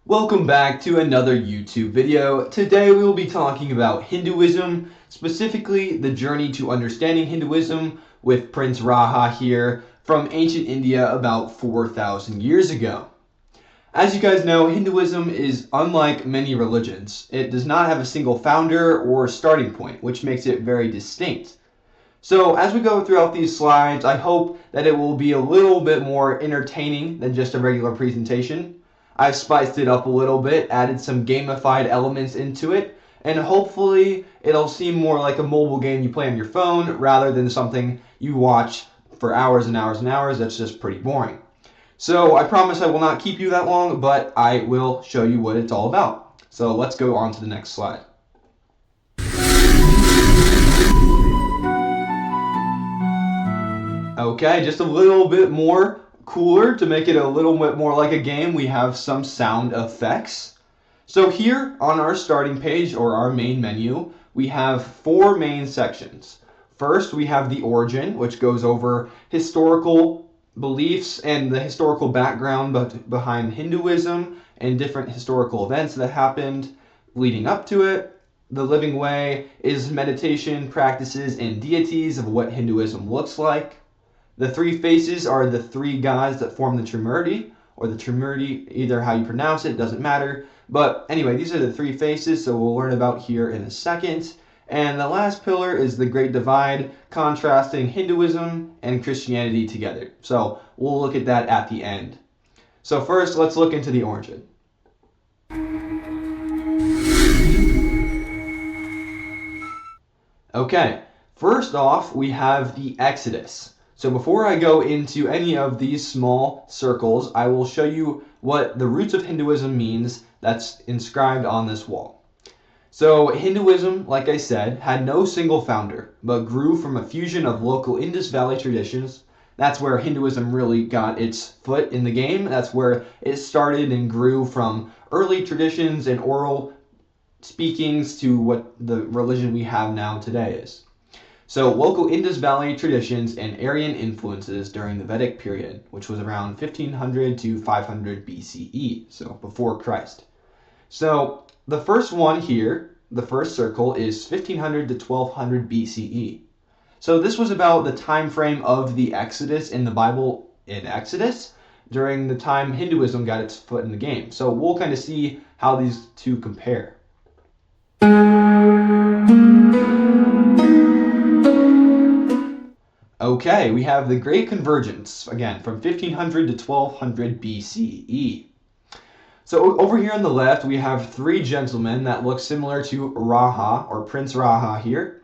Welcome back to another YouTube video. Today we will be talking about Hinduism, specifically the journey to understanding Hinduism with Prince Raha here from ancient India about 4,000 years ago. As you guys know, Hinduism is unlike many religions. It does not have a single founder or starting point, which makes it very distinct. So as we go throughout these slides, I hope that it will be a little bit more entertaining than just a regular presentation. I've spiced it up a little bit, added some gamified elements into it, and hopefully it'll seem more like a mobile game you play on your phone rather than something you watch for hours and hours and hours that's just pretty boring. So I promise I will not keep you that long, but I will show you what it's all about. So let's go on to the next slide. Okay, just a little bit more cooler to make it a little bit more like a game, we have some sound effects. So here on our starting page or our main menu, we have four main sections. First, we have the origin, which goes over historical beliefs and the historical background behind Hinduism and different historical events that happened leading up to it. The living way is meditation, practices, and deities of what Hinduism looks like. The three faces are the three gods that form the Trimurti, or the Trimurti, either how you pronounce it, doesn't matter. But anyway, these are the three faces, so we'll learn about here in a second. And the last pillar is the Great Divide, contrasting Hinduism and Christianity together. So we'll look at that at the end. So first, let's look into the origin. Okay, first off, we have the Exodus. So before I go into any of these small circles, I will show you what the roots of Hinduism means that's inscribed on this wall. So Hinduism, like I said, had no single founder, but grew from a fusion of local Indus Valley traditions. That's where Hinduism really got its foot in the game. That's where it started and grew from early traditions and oral speakings to what the religion we have now today is. So local Indus Valley traditions and Aryan influences during the Vedic period, which was around 1500 to 500 BCE, so before Christ. So the first one here, the first circle, is 1500 to 1200 BCE. So this was about the time frame of the Exodus in the Bible in Exodus, during the time Hinduism got its foot in the game. So we'll kind of see how these two compare. Okay, we have the Great Convergence, again, from 1500 to 1200 BCE. So over here on the left, we have three gentlemen that look similar to Raha, or Prince Raha here.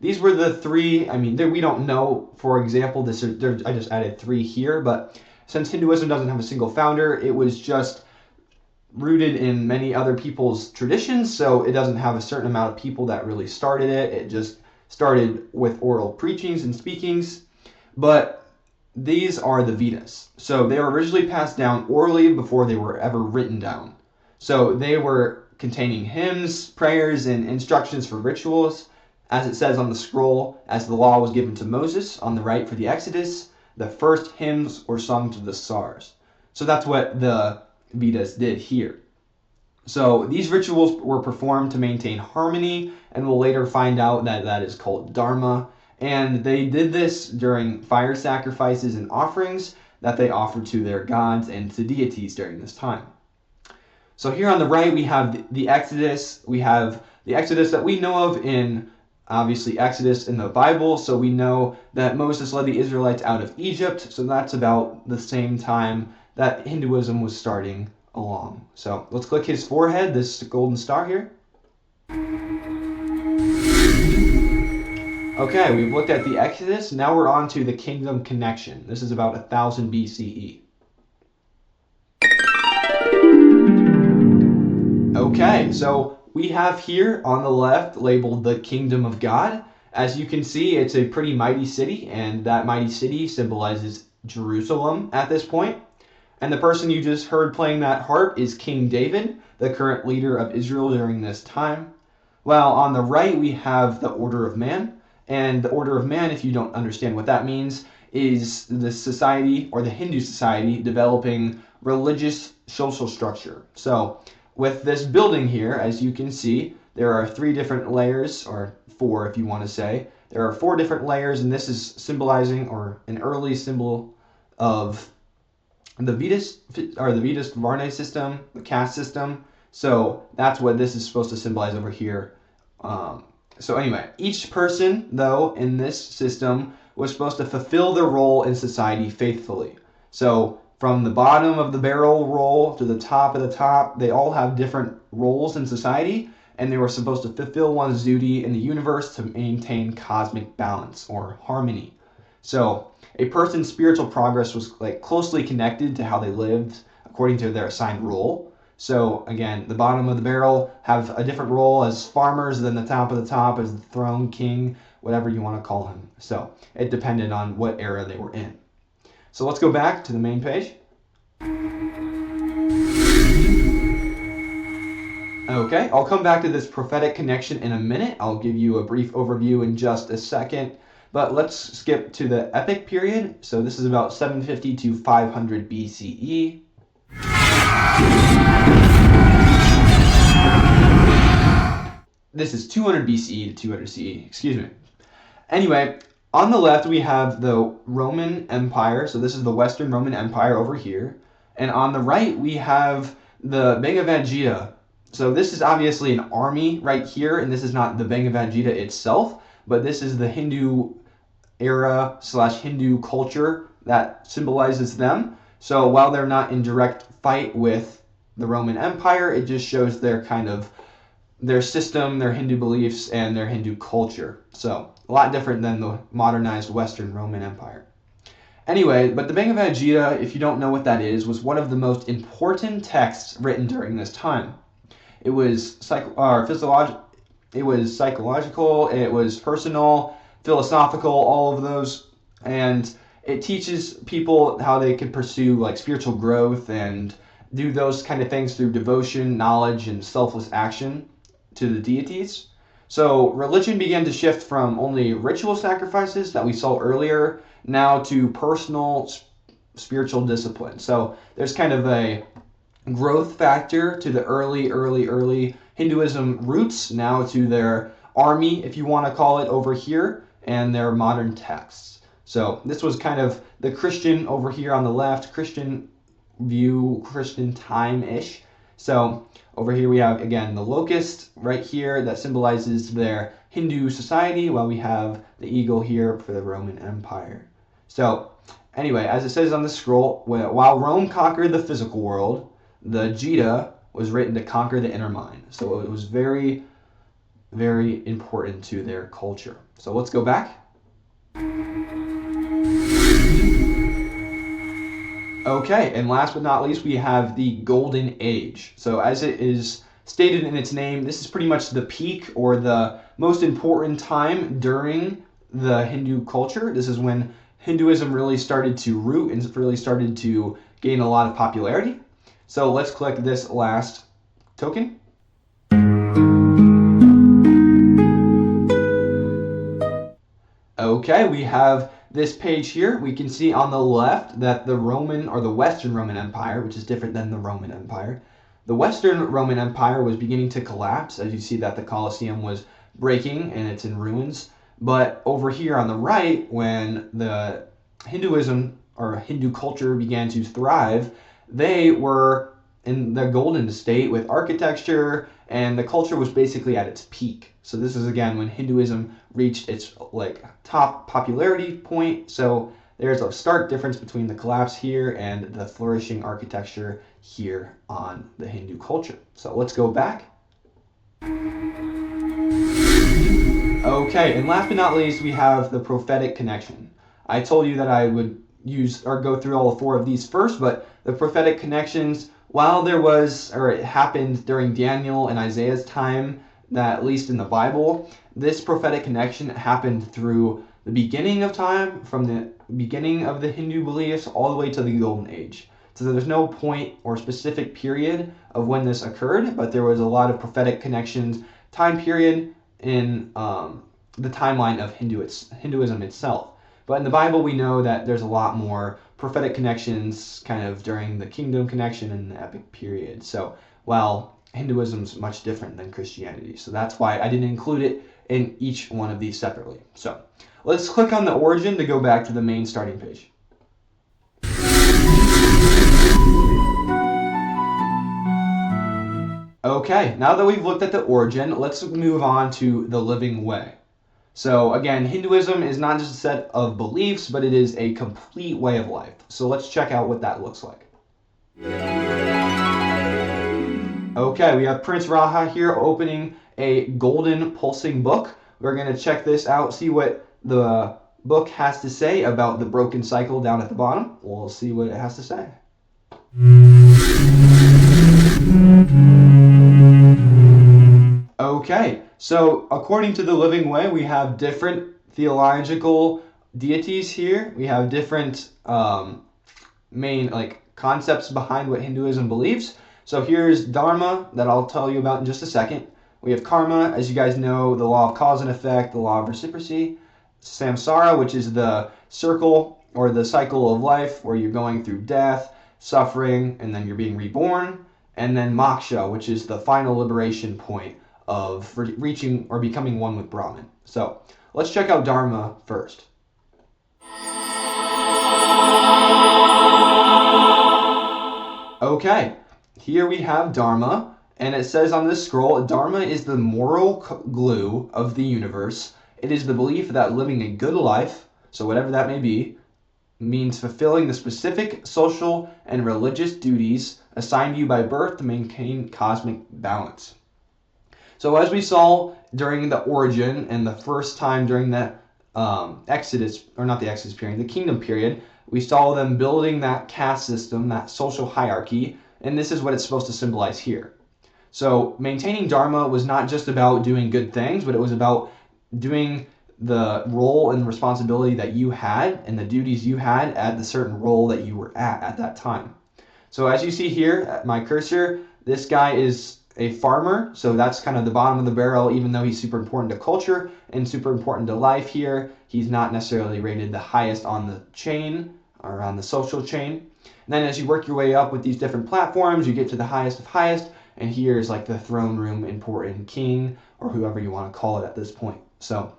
These were the three, we don't know, for example, I just added three here, but since Hinduism doesn't have a single founder, it was just rooted in many other people's traditions, so it doesn't have a certain amount of people that really started it. It just started with oral preachings and speakings, but these are the Vedas. So they were originally passed down orally before they were ever written down. So they were containing hymns, prayers, and instructions for rituals. As it says on the scroll, as the law was given to Moses on the right for the Exodus, the first hymns were sung to the stars. So that's what the Vedas did here. So these rituals were performed to maintain harmony, and we'll later find out that that is called dharma. And they did this during fire sacrifices and offerings that they offered to their gods and to deities during this time. So here on the right, we have the Exodus. We have the Exodus that we know of in, obviously, Exodus in the Bible. So we know that Moses led the Israelites out of Egypt. So that's about the same time that Hinduism was starting along. So let's click his forehead, this golden star here. Okay, we've looked at the Exodus. Now we're on to the kingdom connection. This is about 1000 BCE. Okay, so we have here on the left labeled the Kingdom of God. As you can see, it's a pretty mighty city, and that mighty city symbolizes Jerusalem at this point. And the person you just heard playing that harp is King David, the current leader of Israel during this time. While on the right, we have the Order of Man. And the Order of Man, if you don't understand what that means, is the society, or the Hindu society, developing religious social structure. So with this building here, as you can see, there are 3 different layers, or 4 if you want to say. There are 4 different layers, and this is symbolizing, or an early symbol of the Vedas, or the Vedas Varna system, the caste system. So that's what this is supposed to symbolize over here. So anyway, each person, though, in this system was supposed to fulfill their role in society faithfully. So from the bottom of the barrel roll to the top of the top, they all have different roles in society, and they were supposed to fulfill one's duty in the universe to maintain cosmic balance or harmony. So a person's spiritual progress was like closely connected to how they lived according to their assigned role. So again, the bottom of the barrel have a different role as farmers than the top of the top as the throne, king, whatever you want to call him. So it depended on what era they were in. So let's go back to the main page. Okay, I'll come back to this prophetic connection in a minute. I'll give you a brief overview in just a second. But let's skip to the epic period. So this is about 750 to 500 BCE. This is 200 BCE to 200 CE, excuse me. Anyway, on the left we have the Roman Empire. So this is the Western Roman Empire over here. And on the right we have the Bhagavad Gita. So this is obviously an army right here, and this is not the Bhagavad Gita itself, but this is the Hindu era / Hindu culture that symbolizes them. So while they're not in direct fight with the Roman Empire, it just shows their kind of their system, their Hindu beliefs, and their Hindu culture. So a lot different than the modernized Western Roman Empire. Anyway, but the Bhagavad Gita, if you don't know what that is, was one of the most important texts written during this time. It was psychological, it was personal, philosophical, all of those, and it teaches people how they can pursue like spiritual growth and do those kind of things through devotion, knowledge, and selfless action to the deities. So religion began to shift from only ritual sacrifices that we saw earlier now to personal spiritual discipline. So there's kind of a growth factor to the early Hinduism roots, now to their army, if you want to call it, over here, and their modern texts. So this was kind of the Christian over here on the left, Christian view, Christian time-ish. So over here we have, again, the locust right here that symbolizes their Hindu society, while we have the eagle here for the Roman Empire. So anyway, as it says on the scroll, while Rome conquered the physical world, the Gita was written to conquer the inner mind. So it was very, very important to their culture. So let's go back. Okay, and last but not least, we have the Golden Age. So as it is stated in its name, this is pretty much the peak or the most important time during the Hindu culture. This is when Hinduism really started to root and really started to gain a lot of popularity. So let's click this last token. Okay, we have this page here. We can see on the left that the Roman, or the Western Roman Empire, which is different than the Roman Empire, the Western Roman Empire was beginning to collapse. As you see that the Colosseum was breaking and it's in ruins. But over here on the right, when the Hinduism or Hindu culture began to thrive, they were in the golden state with architecture, and the culture was basically at its peak. So this is again when Hinduism reached its like top popularity point. So there's a stark difference between the collapse here and the flourishing architecture here on the Hindu culture. So let's go back. Okay, and last but not least, we have the prophetic connection. I told you that I would use or go through all 4 of these first, but the prophetic connections, while there was, or it happened during Daniel and Isaiah's time, that at least in the Bible, this prophetic connection happened through the beginning of time, from the beginning of the Hindu beliefs all the way to the Golden Age. So there's no point or specific period of when this occurred, but there was a lot of prophetic connections, time period in the timeline of Hinduism itself. But in the Bible, we know that there's a lot more prophetic connections kind of during the kingdom connection and the epic period. So, while Hinduism's much different than Christianity. So that's why I didn't include it in each one of these separately. So let's click on the origin to go back to the main starting page. Okay, now that we've looked at the origin, let's move on to the living way. So again, Hinduism is not just a set of beliefs, but it is a complete way of life. So let's check out what that looks like. Okay, we have Prince Raha here opening a golden pulsing book. We're going to check this out, see what the book has to say about the broken cycle down at the bottom. We'll see what it has to say. Okay, so according to the living way, we have different theological deities here. We have different main concepts behind what Hinduism believes. So here's Dharma that I'll tell you about in just a second. We have karma, as you guys know, the law of cause and effect, the law of reciprocity. Samsara, which is the circle or the cycle of life where you're going through death, suffering, and then you're being reborn. And then moksha, which is the final liberation point of reaching or becoming one with Brahman. So let's check out Dharma first. Okay, here we have Dharma, and it says on this scroll, Dharma is the moral glue of the universe. It is the belief that living a good life, so whatever that may be, means fulfilling the specific social and religious duties assigned you by birth to maintain cosmic balance. So as we saw during the origin and the first time during the Exodus, or not the Exodus period, the kingdom period, we saw them building that caste system, that social hierarchy, and this is what it's supposed to symbolize here. So maintaining Dharma was not just about doing good things, but it was about doing the role and responsibility that you had and the duties you had at the certain role that you were at that time. So as you see here at my cursor, this guy is a farmer, so that's kind of the bottom of the barrel. Even though he's super important to culture and super important to life here, he's not necessarily rated the highest on the chain or on the social chain. And then as you work your way up with these different platforms, you get to the highest of highest, and here's like the throne room important king, or whoever you want to call it at this point. So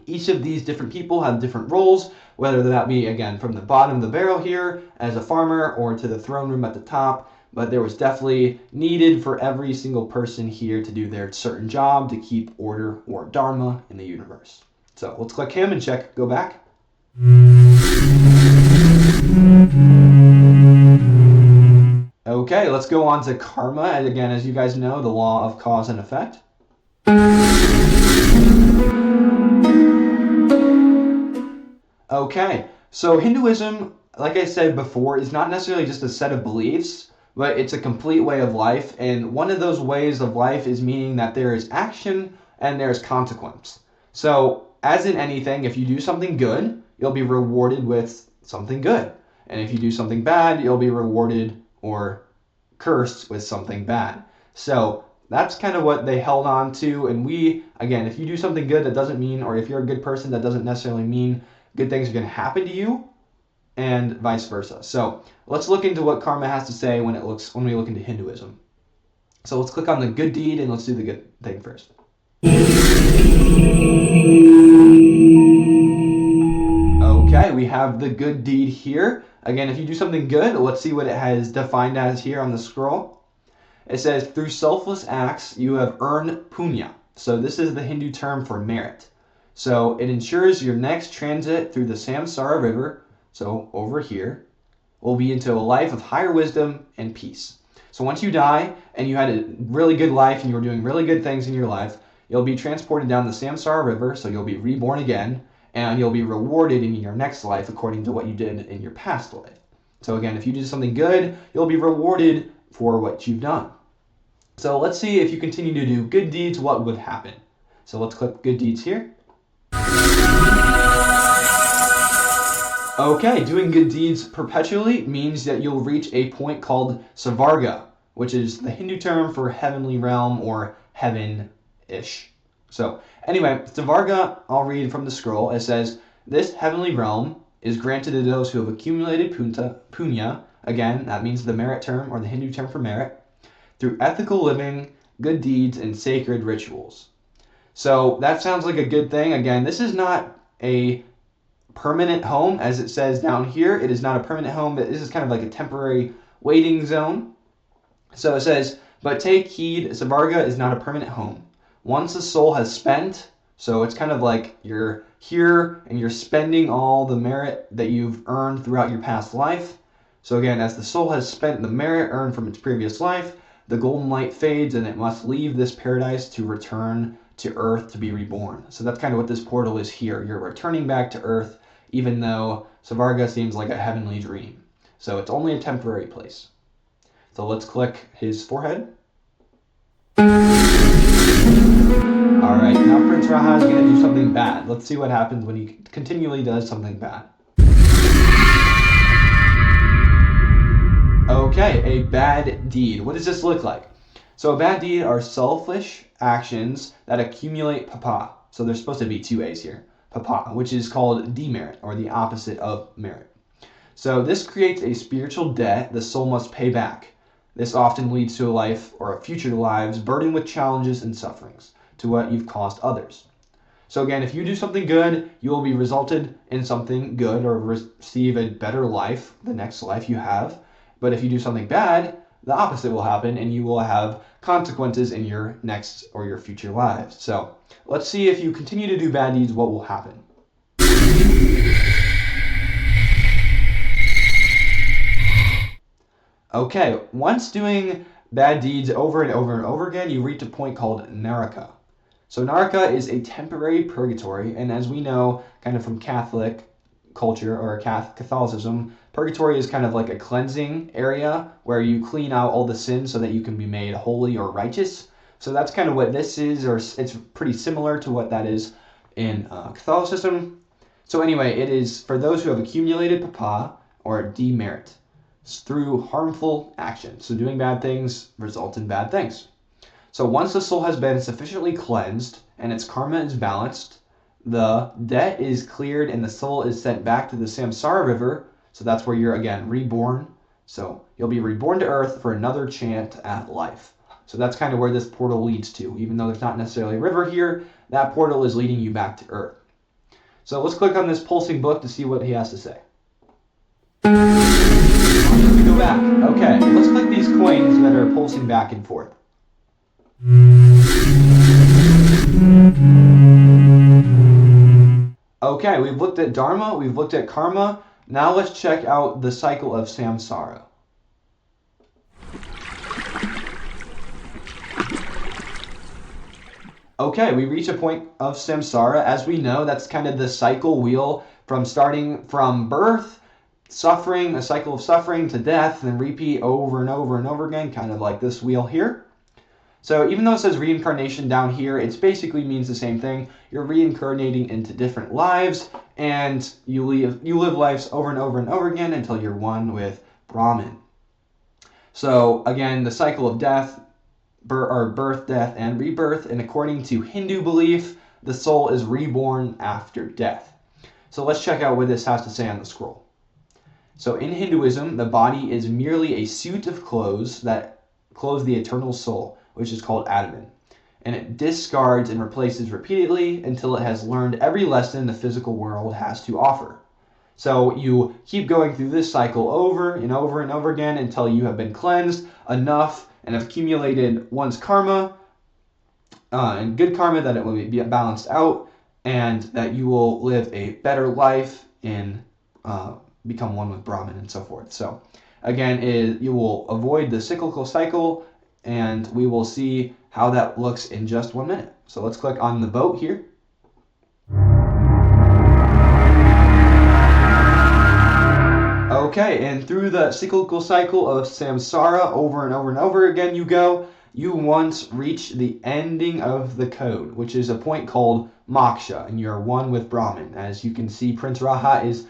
each of these different people have different roles, whether that be, again, from the bottom of the barrel here as a farmer or to the throne room at the top. But there was definitely needed for every single person here to do their certain job to keep order or dharma in the universe. So let's click him and check, go back. Okay, let's go on to karma. And again, as you guys know, the law of cause and effect. Okay, so Hinduism, like I said before, is not necessarily just a set of beliefs, but it's a complete way of life. And one of those ways of life is meaning that there is action and there's consequence. So as in anything, if you do something good, you'll be rewarded with something good. And if you do something bad, you'll be rewarded or cursed with something bad. So that's kind of what they held on to. And we, again, if you do something good, that doesn't mean, or if you're a good person, that doesn't necessarily mean good things are going to happen to you, and vice versa. So let's look into what karma has to say when we look into Hinduism. So let's click on the good deed and let's do the good thing first. Okay, we have the good deed here. Again, if you do something good, let's see what it has defined as here on the scroll. It says, through selfless acts, you have earned punya. So this is the Hindu term for merit. So it ensures your next transit through the Samsara river, so over here, will be into a life of higher wisdom and peace. So once you die and you had a really good life and you were doing really good things in your life, you'll be transported down the Samsara river, so you'll be reborn again, and you'll be rewarded in your next life according to what you did in your past life. So again, if you do something good, you'll be rewarded for what you've done. So let's see if you continue to do good deeds, what would happen. So let's click good deeds here. Okay, doing good deeds perpetually means that you'll reach a point called Svarga, which is the Hindu term for heavenly realm or heaven-ish. So anyway, Svarga, I'll read from the scroll. It says, This heavenly realm is granted to those who have accumulated punya, again, that means the merit term or the Hindu term for merit, through ethical living, good deeds, and sacred rituals. So that sounds like a good thing. Again, this is not a permanent home, as it says down here. It is not a permanent home, but this is kind of like a temporary waiting zone. So it says, but take heed, Svarga is not a permanent home. Once the soul has spent, so it's kind of like you're here and you're spending all the merit that you've earned throughout your past life. So again, as the soul has spent the merit earned from its previous life, the golden light fades and it must leave this paradise to return to earth to be reborn. So that's kind of what this portal is here. You're returning back to earth, even though Svarga seems like a heavenly dream. So it's only a temporary place. So let's click his forehead. Alright, now Prince Raha is going to do something bad. Let's see what happens when he continually does something bad. Okay, a bad deed. What does this look like? So a bad deed are selfish actions that accumulate papa. So there's supposed to be two A's here. Papa, which is called demerit, or the opposite of merit. So this creates a spiritual debt the soul must pay back. This often leads to a life or a future lives burdened with challenges and sufferings to what you've caused others. So again, if you do something good, you will be resulted in something good or receive a better life, the next life you have. But if you do something bad, the opposite will happen and you will have consequences in your next or your future lives. So let's see if you continue to do bad deeds, what will happen. Okay, once doing bad deeds over and over and over again, you reach a point called Naraka. So Naraka is a temporary purgatory, and as we know, kind of from Catholic culture or Catholicism, purgatory is kind of like a cleansing area where you clean out all the sins so that you can be made holy or righteous. So that's kind of what this is, or it's pretty similar to what that is in Catholicism. So anyway, it is for those who have accumulated papa or demerit through harmful actions. So doing bad things results in bad things. So once the soul has been sufficiently cleansed and its karma is balanced, the debt is cleared and the soul is sent back to the samsara river. So that's where you're again reborn. So you'll be reborn to earth for another chance at life. So that's kind of where this portal leads to. Even though there's not necessarily a river here, that portal is leading you back to earth. So let's click on this pulsing book to see what he has to say. Go back. Okay, let's click these coins that are pulsing back and forth. Okay, we've looked at Dharma, we've looked at karma. Now let's check out the cycle of samsara. Okay, we reach a point of samsara. As we know, that's kind of the cycle wheel from starting from birth, suffering, a cycle of suffering to death, and repeat over and over and over again, kind of like this wheel here. So even though it says reincarnation down here, it basically means the same thing. You're reincarnating into different lives, and you live lives over and over and over again until you're one with Brahman. So again, the cycle of death, birth, death, and rebirth, and according to Hindu belief, the soul is reborn after death. So let's check out what this has to say on the scroll. So in Hinduism, the body is merely a suit of clothes that clothe the eternal soul, which is called Atman, and it discards and replaces repeatedly until it has learned every lesson the physical world has to offer. So you keep going through this cycle over and over and over again until you have been cleansed enough and have accumulated one's karma and good karma that it will be balanced out and that you will live a better life and become one with Brahman and so forth. So again, you will avoid the cyclical cycle, and we will see how that looks in just 1 minute. So let's click on the boat here. Okay, and through the cyclical cycle of samsara over and over and over again you once reach the ending of the code, which is a point called moksha, and you're one with Brahman. As you can see, Prince Raha is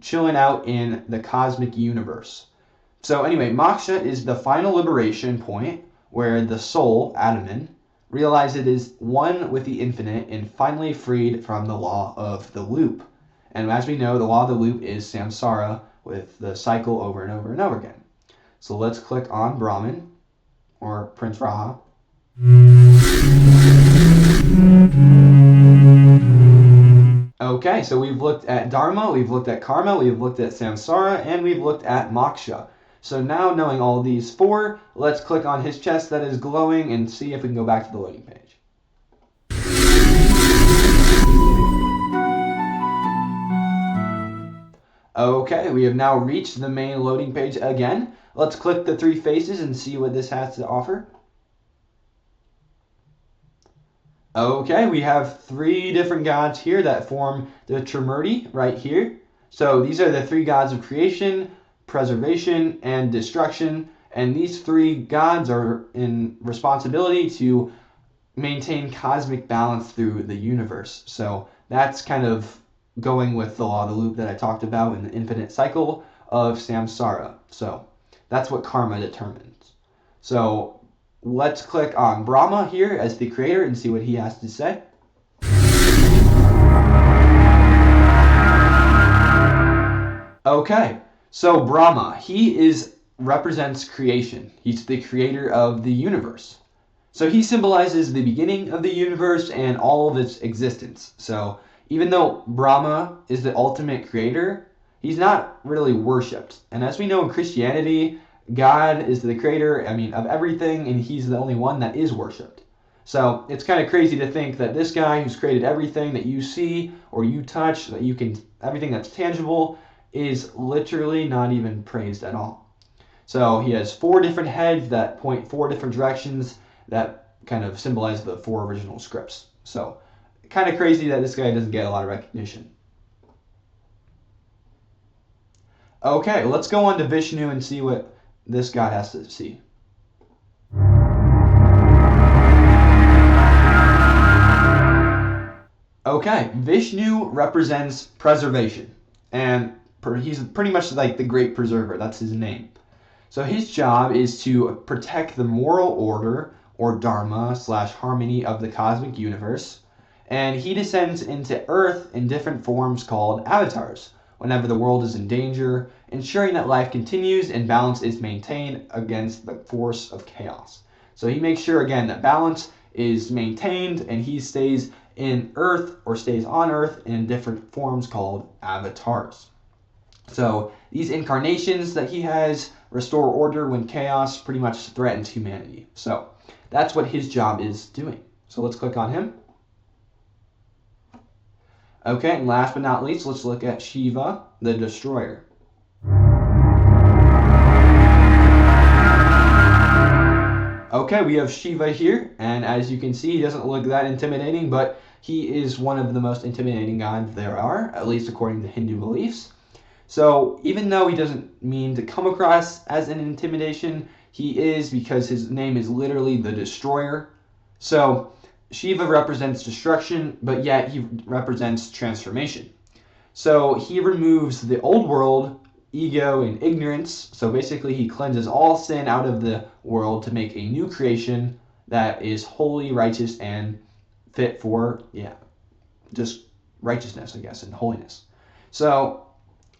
chilling out in the cosmic universe. So anyway, moksha is the final liberation point where the soul, Atman, realizes it is one with the infinite and finally freed from the law of the loop. And as we know, the law of the loop is samsara, with the cycle over and over and over again. So let's click on Brahman, or Prince Raha. Okay, so we've looked at Dharma, we've looked at Karma, we've looked at Samsara, and we've looked at Moksha. So now, knowing all of these four, let's click on his chest that is glowing and see if we can go back to the loading page. Okay, we have now reached the main loading page again. Let's click the three faces and see what this has to offer. Okay, we have three different gods here that form the Trimurti right here. So these are the three gods of creation, preservation, and destruction. And these three gods are in responsibility to maintain cosmic balance through the universe. So that's kind of going with the law of the loop that I talked about in the infinite cycle of samsara. So that's what karma determines. So let's click on Brahma here as the creator and see what he has to say. Okay, so Brahma, he represents creation. He's the creator of the universe. So he symbolizes the beginning of the universe and all of its existence. So even though Brahma is the ultimate creator, he's not really worshipped. And as we know in Christianity, God is the creator, of everything, and he's the only one that is worshipped. So it's kind of crazy to think that this guy who's created everything that you see or you touch, everything that's tangible, is literally not even praised at all. So he has four different heads that point four different directions that kind of symbolize the four original scripts. So kind of crazy that this guy doesn't get a lot of recognition. Okay, let's go on to Vishnu and see what this god has to see. Okay, Vishnu represents preservation, and he's pretty much like the great preserver. That's his name. So his job is to protect the moral order, or dharma / harmony of the cosmic universe, and he descends into Earth in different forms called avatars whenever the world is in danger, ensuring that life continues and balance is maintained against the force of chaos. So he makes sure, again, that balance is maintained and he stays in Earth, or stays on Earth, in different forms called avatars. So these incarnations that he has restore order when chaos pretty much threatens humanity. So that's what his job is doing. So let's click on him. Okay, and last but not least, let's look at Shiva, the destroyer. Okay, we have Shiva here, and as you can see, he doesn't look that intimidating, but he is one of the most intimidating gods there are, at least according to Hindu beliefs. So even though he doesn't mean to come across as an intimidation, he is, because his name is literally the destroyer. So Shiva represents destruction, but yet he represents transformation. So he removes the old world, ego, and ignorance. So basically he cleanses all sin out of the world to make a new creation that is holy, righteous, and fit for, just righteousness, I guess, and holiness. So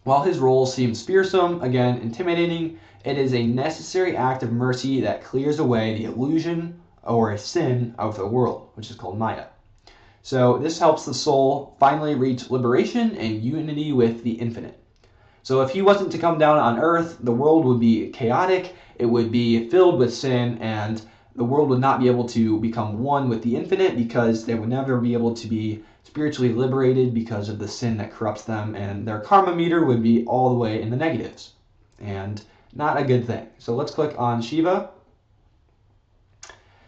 while his role seems fearsome, again, intimidating, it is a necessary act of mercy that clears away the illusion or a sin of the world, which is called Maya. So this helps the soul finally reach liberation and unity with the infinite. So if he wasn't to come down on earth, the world would be chaotic, it would be filled with sin, and the world would not be able to become one with the infinite, because they would never be able to be spiritually liberated because of the sin that corrupts them, and their karma meter would be all the way in the negatives, and not a good thing. So let's click on Shiva.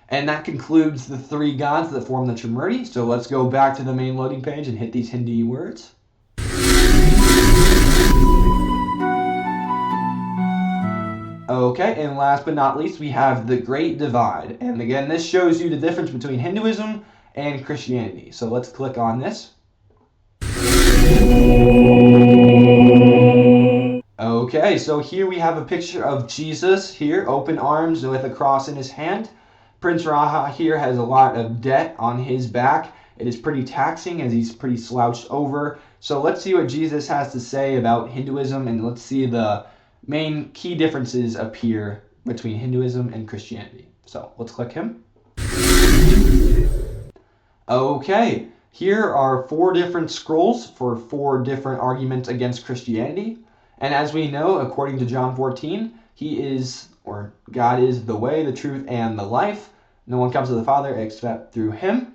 And that concludes the three gods that form the Trimurti. So let's go back to the main loading page and hit these Hindi words. Okay, and last but not least, we have the Great Divide. And again, this shows you the difference between Hinduism and Christianity. So let's click on this. Okay, so here we have a picture of Jesus here, open arms with a cross in his hand. Prince Raha here has a lot of debt on his back. It is pretty taxing as he's pretty slouched over, So let's see what Jesus has to say about Hinduism, and let's see the main key differences appear between Hinduism and Christianity. So let's click him. Okay, here are 4 different scrolls for 4 different arguments against Christianity. And as we know, according to John 14, he is, or God is the way, the truth, and the life. No one comes to the Father except through him.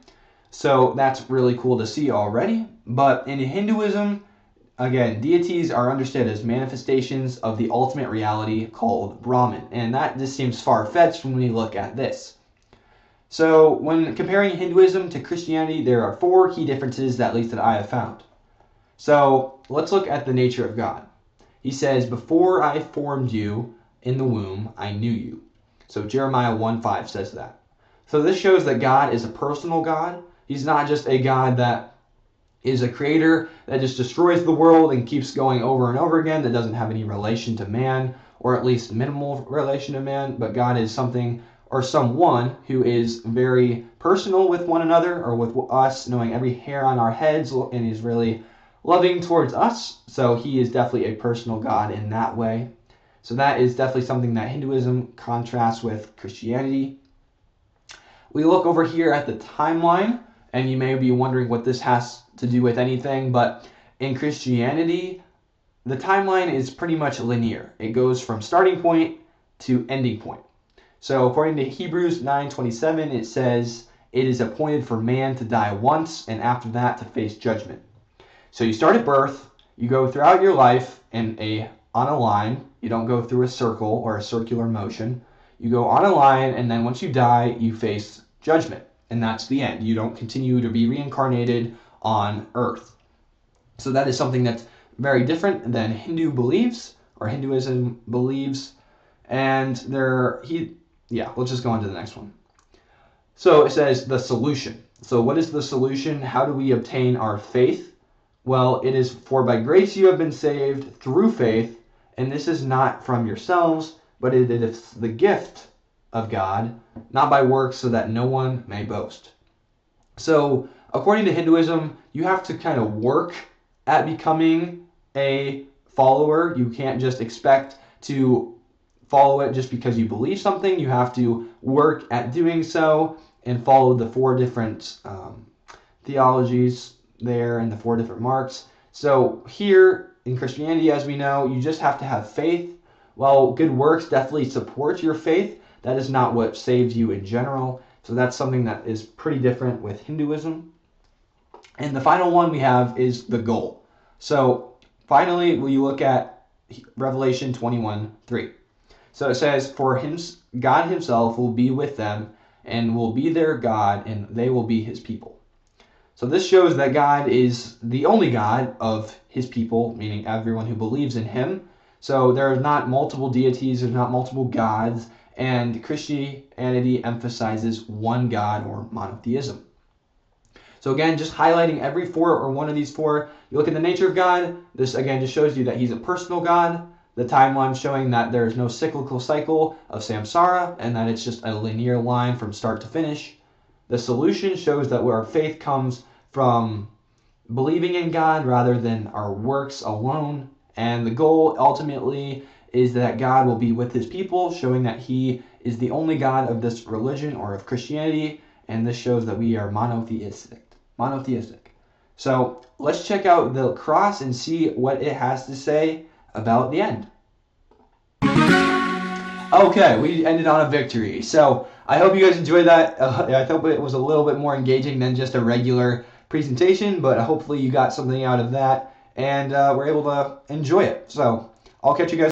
So that's really cool to see already. But in Hinduism, again, deities are understood as manifestations of the ultimate reality called Brahman. And that just seems far-fetched when we look at this. So when comparing Hinduism to Christianity, there are 4 key differences, at least that I have found. So let's look at the nature of God. He says, "Before I formed you in the womb, I knew you." So Jeremiah 1:5 says that. So this shows that God is a personal God. He's not just a God that is a creator that just destroys the world and keeps going over and over again, that doesn't have any relation to man, or at least minimal relation to man, but God is something or someone who is very personal with one another, or with us, knowing every hair on our heads, and is really loving towards us. So he is definitely a personal God in that way. So that is definitely something that Hinduism contrasts with Christianity. We look over here at the timeline, and you may be wondering what this has to do with anything, but in Christianity, the timeline is pretty much linear. It goes from starting point to ending point. So according to Hebrews 9:27, it says, "It is appointed for man to die once, and after that to face judgment." So you start at birth, you go throughout your life on a line. You don't go through a circle or a circular motion. You go on a line, and then once you die, you face judgment. And that's the end. You don't continue to be reincarnated on Earth. So that is something that's very different than Hinduism believes. And let's just go on to the next one. So it says the solution. So what is the solution? How do we obtain our faith? Well, it is, "For by grace you have been saved through faith, and this is not from yourselves, but it is the gift of God, not by works, so that no one may boast." So according to Hinduism, you have to kind of work at becoming a follower. You can't just expect to follow it just because you believe something. You have to work at doing so and follow the 4 different theologies there and the 4 different marks. So here in Christianity, as we know, you just have to have faith. While good works definitely support your faith, that is not what saves you in general. So that's something that is pretty different with Hinduism. And the final one we have is the goal. So finally, we look at Revelation 21:3. So it says, "For God himself will be with them, and will be their God, and they will be his people." So this shows that God is the only God of his people, meaning everyone who believes in him. So there are not multiple deities, there's not multiple gods, and Christianity emphasizes one God, or monotheism. So again, just highlighting every 4 or one of these 4. You look at the nature of God. This again just shows you that he's a personal God. The timeline showing that there's no cyclical cycle of samsara, and that it's just a linear line from start to finish. The solution shows that our faith comes from believing in God rather than our works alone. And the goal ultimately is that God will be with his people, showing that he is the only God of this religion, or of Christianity. And this shows that we are monotheistic. So let's check out the cross and see what it has to say about the end. Okay, we ended on a victory. So I hope you guys enjoyed that. I hope it was a little bit more engaging than just a regular presentation, but hopefully you got something out of that and were able to enjoy it. So I'll catch you guys